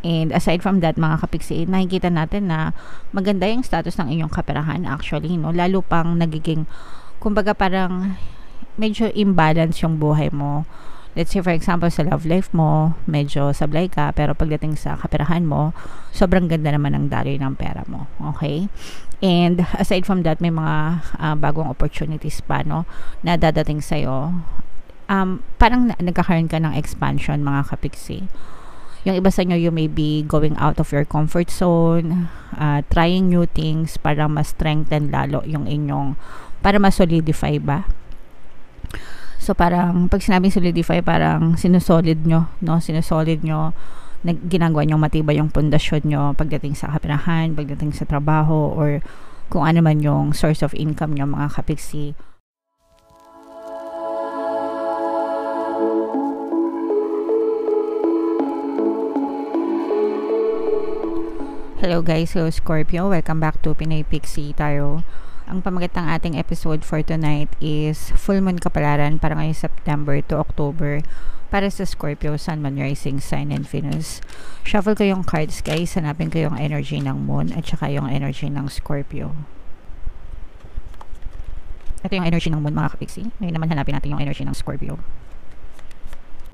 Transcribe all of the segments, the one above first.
And aside from that, mga kapiksi, nakikita natin na maganda yung status ng inyong kaperahan actually, no? Lalo pang nagiging, kumbaga parang medyo imbalance yung buhay mo. Let's say for example, sa love life mo, medyo sablay ka, pero pagdating sa kaperahan mo, sobrang ganda naman ang daloy ng pera mo. Okay? And aside from that, may mga bagong opportunities pa, no, na dadating sa'yo. Parang nagkakaroon ka ng expansion, mga kapiksi. Yung iba sa inyo, you may be going out of your comfort zone, trying new things para mas strengthen lalo yung inyong, para mas solidify ba. So parang pag sinabing solidify, parang sinusolid nyo, no? Sinusolid nyo, ginagawa nyo matibay yung pundasyon nyo pagdating sa kaperahan, pagdating sa trabaho, or kung ano man yung source of income nyo, mga kapiksi. Hello guys, hello Scorpio, welcome back to Pinay Pixie Tarot. Ang pamagat ng ating episode for tonight is Full Moon Kapalaran para ngayong September to October para sa Scorpio, Sun, Moon, Rising Sign, and Venus. Shuffle ko yung cards guys, hanapin ko yung energy ng Moon at saka yung energy ng Scorpio. Ito yung energy ng Moon, mga kapiksi. Ngayon naman hanapin natin yung energy ng Scorpio.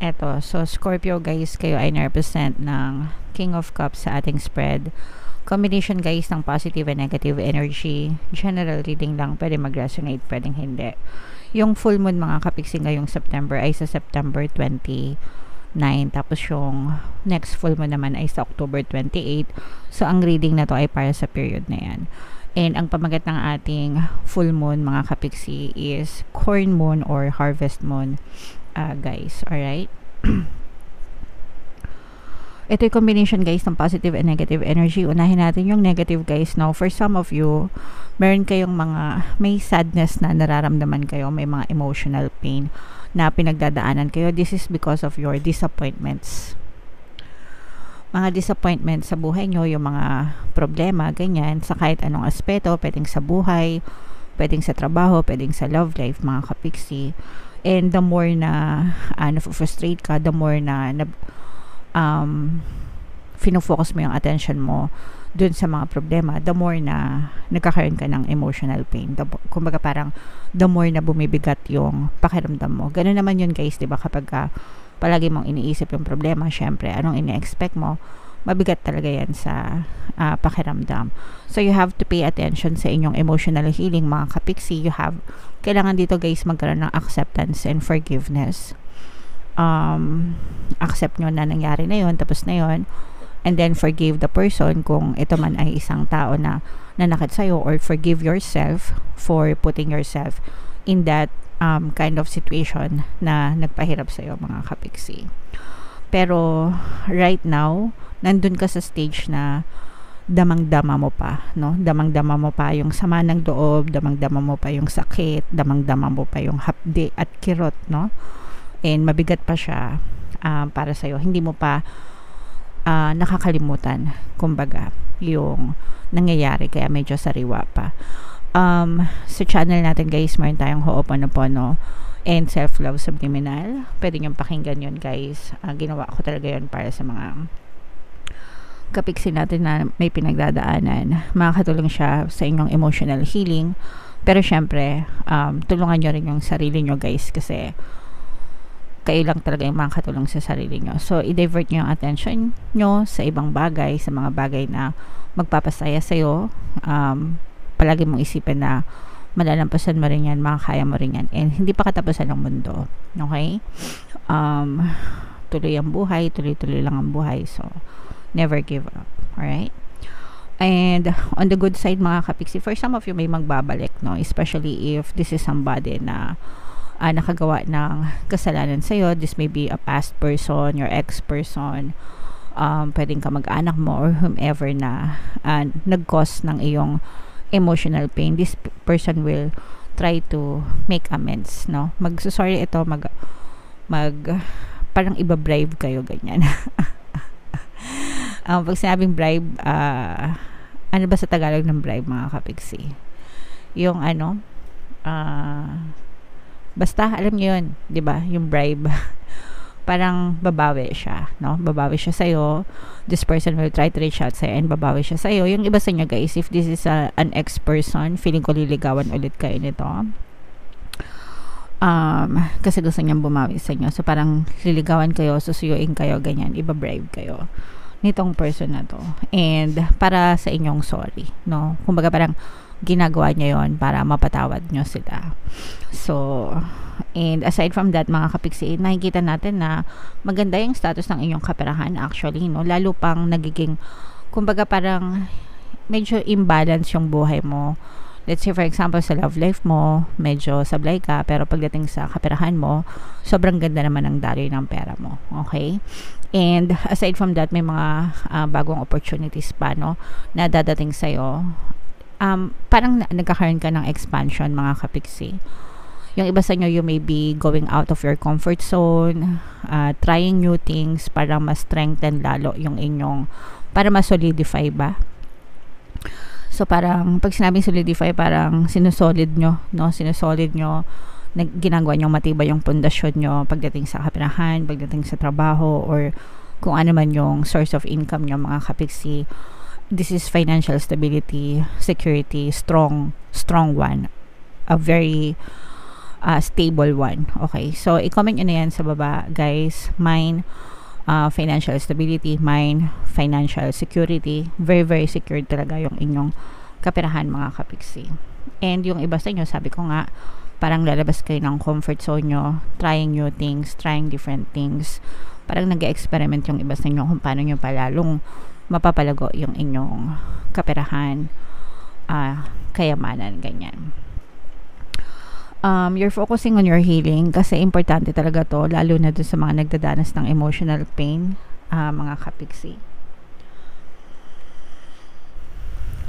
Eto, so Scorpio guys, kayo ay na-represent ng King of Cups sa ating spread. Combination guys ng positive and negative energy. General reading lang, pwede mag-resonate, pwedeng hindi. Yung full moon, mga kapiksi, ngayong September ay sa September 29. Tapos yung next full moon naman ay sa October 28. So ang reading na to ay para sa period na yan. And ang pamagat ng ating full moon, mga kapiksi, is corn moon or harvest moon. Guys, alright? Ito yung combination guys ng positive and negative energy. Unahin natin yung negative guys. Now, for some of you, meron kayong may sadness na nararamdaman kayo, may mga emotional pain na pinagdadaanan kayo. This is because of your disappointments. Mga disappointments sa buhay nyo, yung mga problema, ganyan, sa kahit anong aspeto, pwedeng sa buhay, pwedeng sa trabaho, pwedeng sa love life, mga kapiksi. And the more na na-frustrate ka, the more na fino-focus mo yung attention mo dun sa mga problema, the more na nagkakaroon ka ng emotional pain. Kumbaga parang the more na bumibigat yung pakiramdam mo. Ganun naman yun guys, diba? Kapag palagi mong iniisip yung problema, syempre, anong ini-expect mo, mabigat talaga yan sa pakiramdam. So you have to pay attention sa inyong emotional healing, mga kapiksi. Kailangan dito guys magkaroon ng acceptance and forgiveness. Accept nyo na nangyari na yun, tapos na yun, and then forgive the person kung ito man ay isang tao na nanakit sa'yo, or forgive yourself for putting yourself in that kind of situation na nagpahirap sa'yo, mga kapiksi. Pero right now, nandun ka sa stage na damang-dama mo pa, no? Damang-dama mo pa yung sama ng loob, damang-dama mo pa yung sakit, damang-dama mo pa yung hapdi at kirot, no? And mabigat pa siya para sa'yo. Hindi mo pa nakakalimutan, kumbaga, yung nangyayari, kaya medyo sariwa pa. Sa channel natin guys, mayroon tayong Ho'oponopono and Self-Love Subliminal. Pwede nyo pakinggan yun guys. Ginawa ko talaga yun para sa mga kapiksi natin na may pinagdadaanan. Makakatulong siya sa inyong emotional healing. Pero syempre, tulungan nyo rin yung sarili nyo guys, kasi kayo lang talaga yung makakatulong sa sarili nyo. So, i-divert nyo yung attention nyo sa ibang bagay, sa mga bagay na magpapasaya sa'yo. Palagi mong isipin na malalampasan mo rin yan, makakaya mo rin yan, and hindi pa katapusan ng mundo. Okay? Tuloy ang buhay, tuloy-tuloy lang ang buhay. So, never give up. Alright? And on the good side, mga kapiksi, for some of you may magbabalik, no? Especially if this is somebody na nakagawa ng kasalanan sa'yo. This may be a past person, your ex-person, pwedeng ka mag-anak mo, or whomever na nag-cause ng iyong emotional pain. This person will try to make amends, no? Magsusorry ito, parang iba-bribe kayo, ganyan. Pag sinabing bribe, ano ba sa Tagalog ng bribe, mga kapiksi? Yung basta alam niyo yun, 'di ba? Yung bribe. parang babawi siya, no? Babawi siya sa'yo. This person will try to reach out sa'yo and babawi siya sa'yo. Yung iba sa inyo guys, if this is an ex-person, feeling ko liligawan ulit kayo nito. Kasi gusto niyang bumawi sa inyo. So, parang liligawan kayo, susuyuin kayo, ganyan, ibabribe kayo nitong person na to. And, para sa inyong sorry, no? Kumbaga parang ginagawa niya yon para mapatawad nyo sila. So, and aside from that, mga kapiksi, nakikita natin na maganda yung status ng inyong kaperahan actually, no? Lalo pang nagiging, kumbaga parang medyo imbalance yung buhay mo. Let's say for example, sa love life mo, medyo sablay ka, pero pagdating sa kaperahan mo, sobrang ganda naman ang daloy ng pera mo. Okay? And aside from that, may mga bagong opportunities pa, no, na dadating sa'yo. Parang nagkakaroon ka ng expansion, mga kapiksi. Yung iba sa inyo, you may be going out of your comfort zone, trying new things para mas strengthen lalo yung inyong, para mas solidify ba. So parang pag sinabing solidify, parang sinusolid nyo, no? Sinusolid nyo, ginagawa nyo matibay yung pundasyon nyo pagdating sa kaperahan, pagdating sa trabaho, or kung ano man yung source of income nyo, mga kapiksi. This is financial stability, security, strong one, a very stable one. Okay, so i-comment nyo na yan sa baba guys. Mine, financial stability, mine, financial security. Very very secure talaga yung inyong kaperahan, mga kapiksi. And yung iba sa inyo, sabi ko nga, parang lalabas kayo ng comfort zone nyo, trying new things, trying different things. Parang nag-experiment yung iba sa inyo kung paano nyo palalong mapapalago yung inyong kaperahan, kayamanan, ganyan. You're focusing on your healing kasi importante talaga to, lalo na dun sa mga nagdadanas ng emotional pain, mga kapiksi.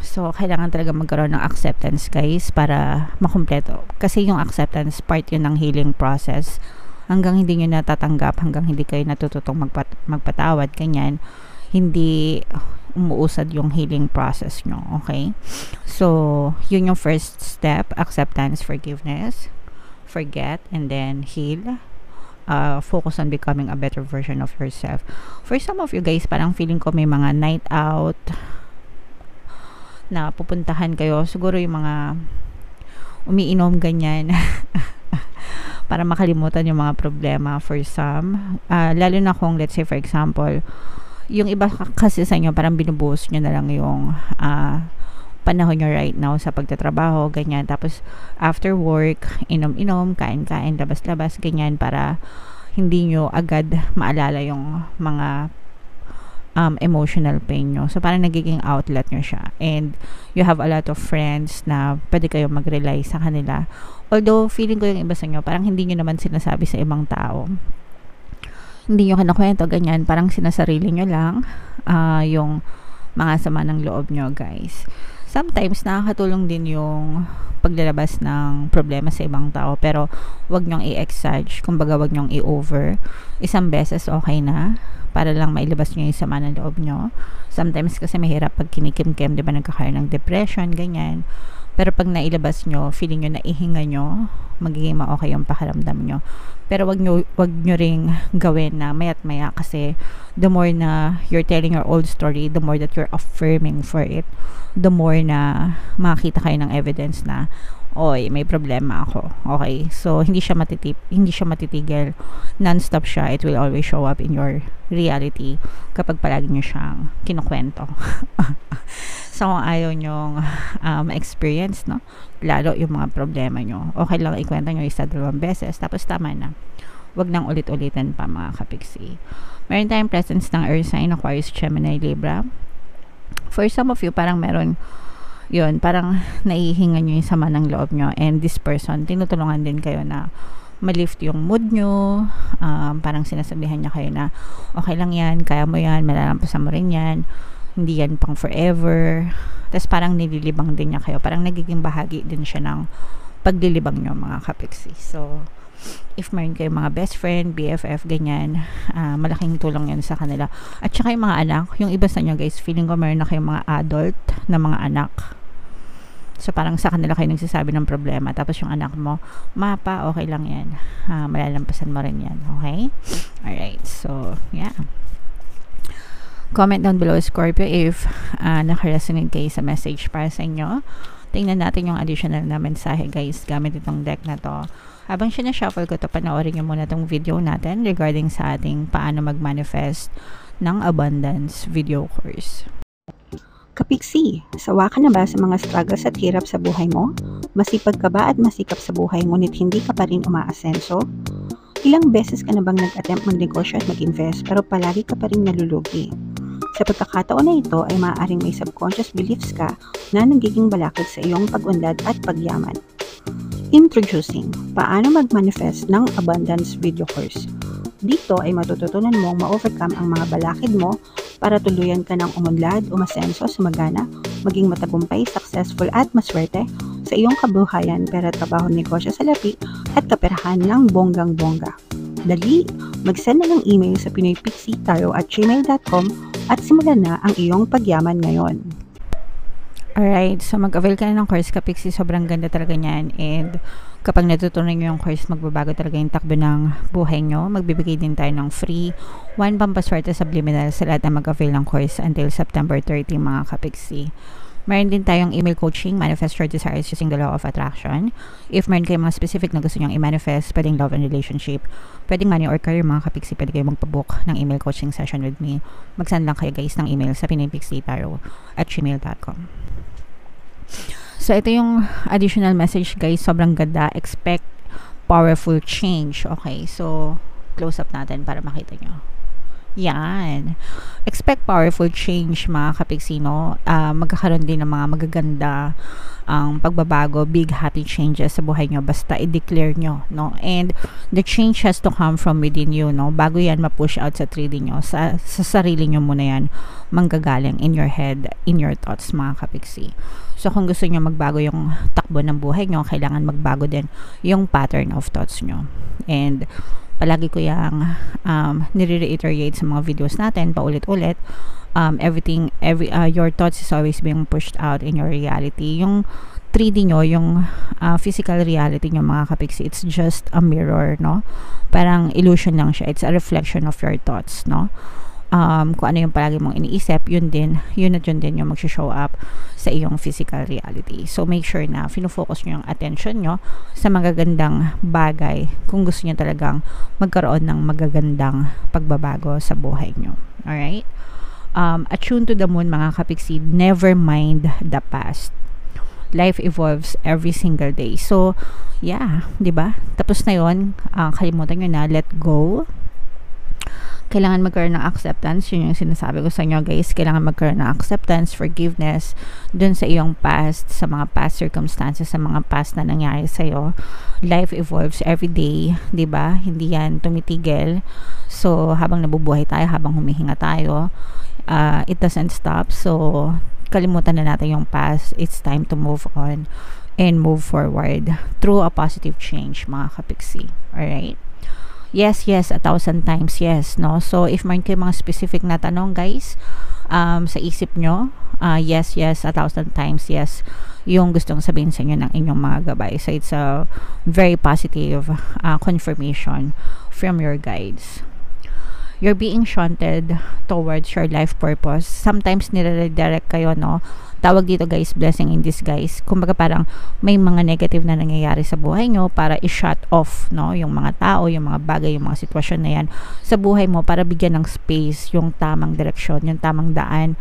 So, kailangan talaga magkaroon ng acceptance guys para makumpleto. Kasi yung acceptance, part yun ng healing process. Hanggang hindi nyo natatanggap, hanggang hindi kayo natututong magpatawad, ganyan, hindi umuusad yung healing process nyo, okay? So, yun yung first step, acceptance, forgiveness, forget, and then heal. Focus on becoming a better version of yourself. For some of you guys, parang feeling ko may mga night out na pupuntahan kayo. Siguro yung mga umiinom, ganyan. Para makalimutan yung mga problema for some. Lalo na kung, let's say for example, yung iba kasi sa inyo, parang binubuhos nyo na lang yung panahon nyo right now sa pagtatrabaho, ganyan. Tapos, after work, inom-inom, kain-kain, labas-labas, ganyan, para hindi nyo agad maalala yung mga emotional pain nyo. So, parang nagiging outlet nyo siya. And, you have a lot of friends na pwede kayo mag-rely sa kanila. Although, feeling ko yung iba sa inyo, parang hindi nyo naman sinasabi sa ibang tao. Hindi nyo kinakwento, ganyan. Parang sinasarili nyo lang yung mga sama ng loob nyo, guys. Sometimes, nakakatulong din yung paglalabas ng problema sa ibang tao. Pero, wag nyong i-exage. Kumbaga, wag nyong i-over. Isang beses, okay na. Para lang mailabas nyo yung sama ng loob nyo. Sometimes, kasi mahirap pag kinikim-kim, di ba, nagkakaroon ng depression, ganyan. Pero pag nailabas nyo, feeling nyo, naihinga nyo, magiging ma-okay yung pakiramdam nyo. Pero wag nyo ring gawin na mayat maya, kasi the more na you're telling your old story, the more that you're affirming for it, the more na makakita kayo ng evidence na, oy, may problema ako. Okay? So, hindi siya matitigil. Non-stop siya. It will always show up in your reality kapag palagi nyo siyang kinukwento. So, kung ayaw nyong experience, no? Lalo yung mga problema nyo, okay lang ikwento nyo isa, dalawang beses, tapos tama na. Wag nang ulit-ulitin pa, mga kapiksi. Meron tayong presence ng Earth sign, Aquarius, Gemini, Libra. For some of you, parang meron yun, parang naihinga nyo yung sama ng loob nyo, and this person, tinutulungan din kayo na malift yung mood nyo. Parang sinasabihan niya kayo na okay lang yan, kaya mo yan, malalampasan mo rin yan, hindi yan pang forever. Tapos parang nililibang din niya kayo, parang nagiging bahagi din siya ng paglilibang nyo, mga kapiksi. So, if meron kayo mga best friend, BFF, ganyan, malaking tulong yan sa kanila. At saka yung mga anak, yung iba sa inyo guys, feeling ko meron na kayong mga adult na mga anak. So, parang sa kanila kayo nagsasabi ng problema. Tapos yung anak mo, mapa, okay lang yan. Malalampasan mo rin yan. Okay? Alright. So, yeah. Comment down below, Scorpio, if nakaresonate kayo sa message para sa inyo. Tingnan natin yung additional na mensahe, guys, gamit itong deck na to. Habang sinashuffle ko to, panoorin nyo muna itong video natin regarding sa ating paano mag-manifest ng abundance video course. Kapiksi, sawa ka na ba sa mga struggles at hirap sa buhay mo? Masipag ka ba at masikap sa buhay ngunit hindi ka pa rin umaasenso? Ilang beses ka na bang nag-attempt magnegosyo at mag-invest pero palagi ka pa rin nalulugi? Sa pagkakataon na ito ay maaaring may subconscious beliefs ka na nagiging balakid sa iyong pag-unlad at pagyaman. Introducing, paano mag-manifest ng abundance video course. Dito ay matututunan mong ma-overcome ang mga balakid mo para tuluyan ka ng umunlad, umasenso, sumagana, maging matagumpay, successful at maswerte sa iyong kabuhayan, pera, trabaho, negosyo, salapi at kaperahan ng bonggang-bongga. Dali, mag-send na ng email sa pinoypixitaro@gmail.com at simulan na ang iyong pagyaman ngayon. Alright, so mag-avail ka na ng course, Kapiksi. Sobrang ganda talaga niyan. And kapag natutunan nyo yung course, magbabago talaga yung takbo ng buhay nyo. Magbibigay din tayo ng free 1 pampaswerte subliminal sa lahat na mag-avail ng course until September 30, mga Kapiksi. Meron din tayong email coaching, manifest your desires using the law of attraction. If meron kayong mga specific na gusto nyong i-manifest, pwedeng love and relationship, pwedeng money or career, mga Kapiksi, pwede kayo magpabook ng email coaching session with me. Mag-send lang kayo, guys, ng email sa pinoypixitaro@gmail.com. So, ito yung additional message, guys. Sobrang ganda. Expect powerful change. Okay, so, close up natin para makita nyo. Yan. Expect powerful change, mga Kapiksino. Magkakaroon din ng mga magaganda ang pagbabago, big happy changes sa buhay nyo. Basta i-declare nyo, no? And the change has to come from within you, no? Bago yan ma-push out sa 3D nyo. Sa sarili nyo muna yan manggagaling in your head, in your thoughts, mga Kapiksi. So, kung gusto nyo magbago yung takbo ng buhay nyo, kailangan magbago din yung pattern of thoughts nyo. And palagi ko yung nire-reiterate sa mga videos natin, paulit-ulit. Your thoughts is always being pushed out in your reality. Yung 3D nyo, yung physical reality nyo, mga Kapiksi, it's just a mirror, no? Parang illusion lang siya. It's a reflection of your thoughts, no? Kung ano yung palagi mong iniisip, yun din yung mag-show up sa iyong physical reality. So, make sure na fino-focus nyo yung attention nyo sa magagandang bagay kung gusto nyo talagang magkaroon ng magagandang pagbabago sa buhay nyo. Alright? Attune to the moon, mga Kapiksi. Never mind the past. Life evolves every single day. So, yeah, diba? Tapos na yun, kalimutan nyo na, let go. Kailangan magkaroon ng acceptance. Yun yung sinasabi ko sa inyo, guys. Kailangan magkaroon ng acceptance, forgiveness dun sa iyong past, sa mga past circumstances, sa mga past na nangyari sa'yo. Life evolves every day, diba? Hindi yan tumitigil. So, habang nabubuhay tayo, habang humihinga tayo, it doesn't stop. So, kalimutan na natin yung past. It's time to move on and move forward through a positive change, mga Kapiksi. Alright? Yes, 1,000 times yes, no? So, if meron kayo mga specific na tanong, guys, sa isip nyo, yes, 1,000 times yes, yung gustong sabihin sa inyo ng inyong mga gabay. So, it's a very positive confirmation from your guides. You're being shunted towards your life purpose. Sometimes, nire-redirect kayo, no? Tawag dito, guys, blessing in disguise. Kumbaga parang may mga negative na nangyayari sa buhay nyo para i-shut off, no? Yung mga tao, yung mga bagay, yung mga sitwasyon na yan sa buhay mo para bigyan ng space yung tamang direksyon, yung tamang daan,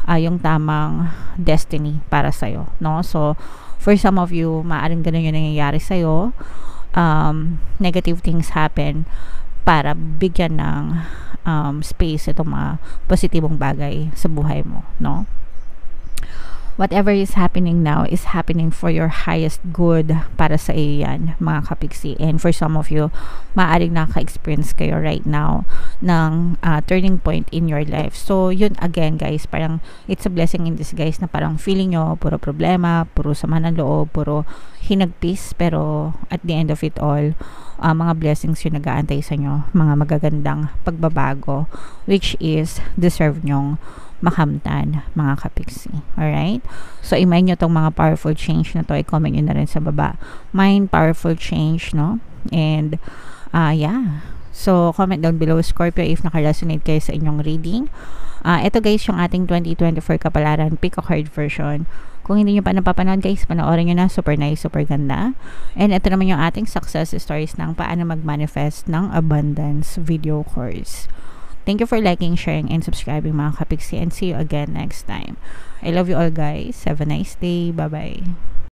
yung tamang destiny para sa'yo, no? So, for some of you, maaaring ganun yung nangyayari sa'yo. Negative things happen para bigyan ng space itong mga positibong bagay sa buhay mo, no? Whatever is happening now is happening for your highest good para sa iyo yan, mga Kapiksi. And for some of you, maaaring naka-experience kayo right now ng turning point in your life. So, yun again, guys, parang it's a blessing in disguise na parang feeling nyo, puro problema, puro sama ng loob, puro hinagpis, pero at the end of it all, mga blessings yung nag-aantay sa inyo, mga magagandang pagbabago, which is deserve nyong makamtan, mga kapiksi. Alright? So, i-mind nyo tong mga powerful change na to. I-comment nyo na rin sa baba. Mind, powerful change, no? And, yeah. So, comment down below, Scorpio, if naka-resonate kayo sa inyong reading. Ito guys, yung ating 2024 kapalaran, pick a card version. Kung hindi nyo pa napapanood guys, panoorin nyo na. Super nice, super ganda. And ito naman yung ating success stories ng paano mag-manifest ng abundance video course. Thank you for liking, sharing, and subscribing mga kapiksi, and see you again next time. I love you all guys. Have a nice day. Bye-bye.